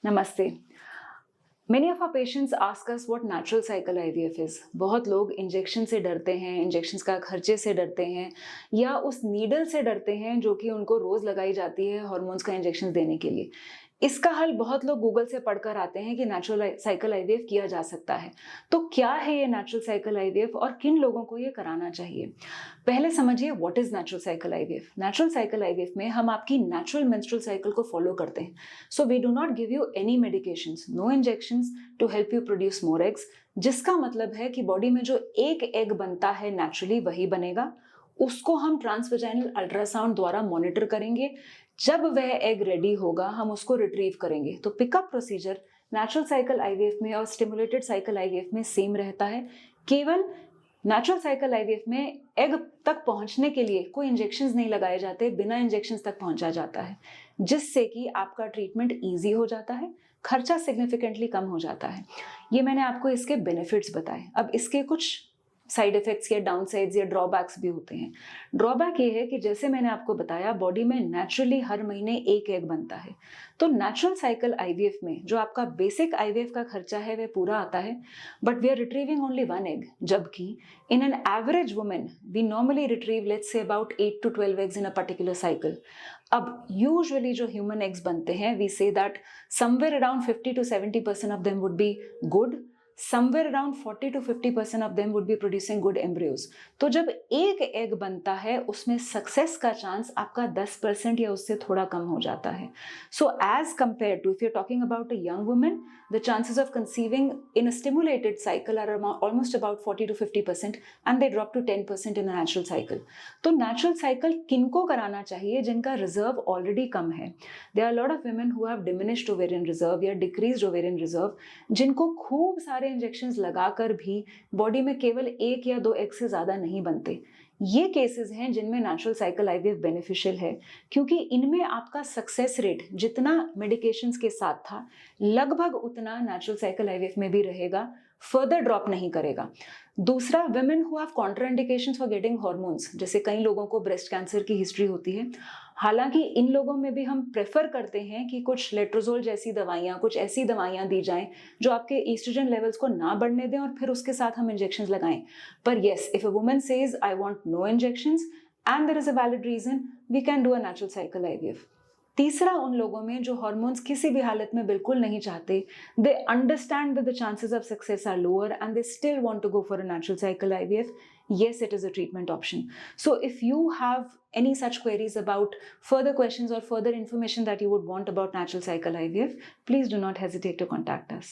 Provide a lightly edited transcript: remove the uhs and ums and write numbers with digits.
नमस्ते। Many of our patients ask us what natural cycle IVF is. बहुत लोग injection से डरते हैं, इंजेक्शंस का खर्चे से डरते हैं या उस नीडल से डरते हैं जो कि उनको रोज लगाई जाती है हार्मोन्स का इंजेक्शन देने के लिए। इसका हल बहुत लोग गूगल से पढ़कर आते हैं कि नेचुरल साइकिल आईवीएफ किया जा सकता है। तो क्या है ये नेचुरल साइकिल आईवीएफ और किन लोगों को ये कराना चाहिए? पहले समझिए what is natural cycle IVF. Natural cycle IVF में हम आपकी नेचुरल मेंस्ट्रुअल साइकिल को फॉलो करते हैं। So we do not give you any medications, no injections to help you produce more eggs, जिसका मतलब है कि बॉडी में जो एक एग बनता है नेचुरली वही बनेगा। उसको हम ट्रांसवेजाइनल अल्ट्रासाउंड द्वारा मॉनिटर करेंगे। जब वह एग रेडी होगा हम उसको रिट्रीव करेंगे। तो pickup procedure natural cycle IVF में और स्टिमुलेटेड साइकिल आईवीएफ में सेम रहता है। केवल नेचुरल साइकिल आईवीएफ में एग तक पहुंचने के लिए कोई इंजेक्शंस नहीं लगाए जाते, बिना इंजेक्शंस तक पहुंचा जाता है, जिससे कि आपका ट्रीटमेंट इजी हो जाता है, खर्चा सिग्निफिकेंटली कम हो जाता है। ये मैंने आपको इसके बेनिफिट्स बताए। अब इसके कुछ साइड इफेक्ट्स या डाउन साइड्स या ड्रॉबैक्स भी होते हैं। ड्रॉबैक ये है कि जैसे मैंने आपको बताया बॉडी में नेचुरली हर महीने एक एग बनता है। तो नेचुरल साइकिल आईवीएफ में जो आपका बेसिक आईवीएफ का खर्चा है वह पूरा आता है, but we are retrieving only one egg, जबकि in an average women we normally retrieve let's say about 8 to 12 eggs in a particular cycle. अब यूजुअली जो ह्यूमन एग्स बनते हैं we say that somewhere around 50 to 70% of them would be good, somewhere around 40 to 50% of them would be producing good embryos। तो जब एक egg बनता है उसमें सक्सेस का चांस आपका 10% या उससे थोड़ा कम हो जाता है। So as compare to if you are talking about a young women, the chances of conceiving in a stimulated cycle are almost about 40 to 50% and they drop to 10% in a natural cycle। तो natural cycle किनको कराना चाहिए? जिनका reserve already कम है। There are a lot of women who have diminished ovarian reserve या decreased ovarian reserve, जिनको खूब सारे इंजेक्शंस लगाकर भी बॉडी में केवल एक या दो एग से ज्यादा नहीं बनते। ये केसेस हैं जिनमें नेचुरल साइकिल आईवीएफ बेनिफिशियल है, क्योंकि इनमें आपका सक्सेस रेट जितना मेडिकेशंस के साथ था लगभग उतना नेचुरल साइकिल आईवीएफ में भी रहेगा, फर्दर ड्रॉप नहीं करेगा। दूसरा, women who have contraindications for getting hormones, जैसे कई लोगों को ब्रेस्ट कैंसर की हिस्ट्री होती है। हालांकि इन लोगों में भी हम प्रेफर करते हैं कि कुछ लेट्रोजोल जैसी दवाइयाँ, कुछ ऐसी दवाइयाँ दी जाएं जो आपके ईस्ट्रोजन लेवल्स को ना बढ़ने दें और फिर उसके साथ हम इंजेक्शंस लगाएं। पर yes, if a woman says I want no injections and there is a valid reason, we can do a natural cycle IVF. तीसरा, उन लोगों में जो हार्मोन्स किसी भी हालत में बिल्कुल नहीं चाहते, they understand that the chances of success are lower and they still want to go for a natural cycle IVF, yes, it is a treatment option। So if you have any such queries about further questions or further information that you would want about natural cycle IVF, please do not hesitate to contact us।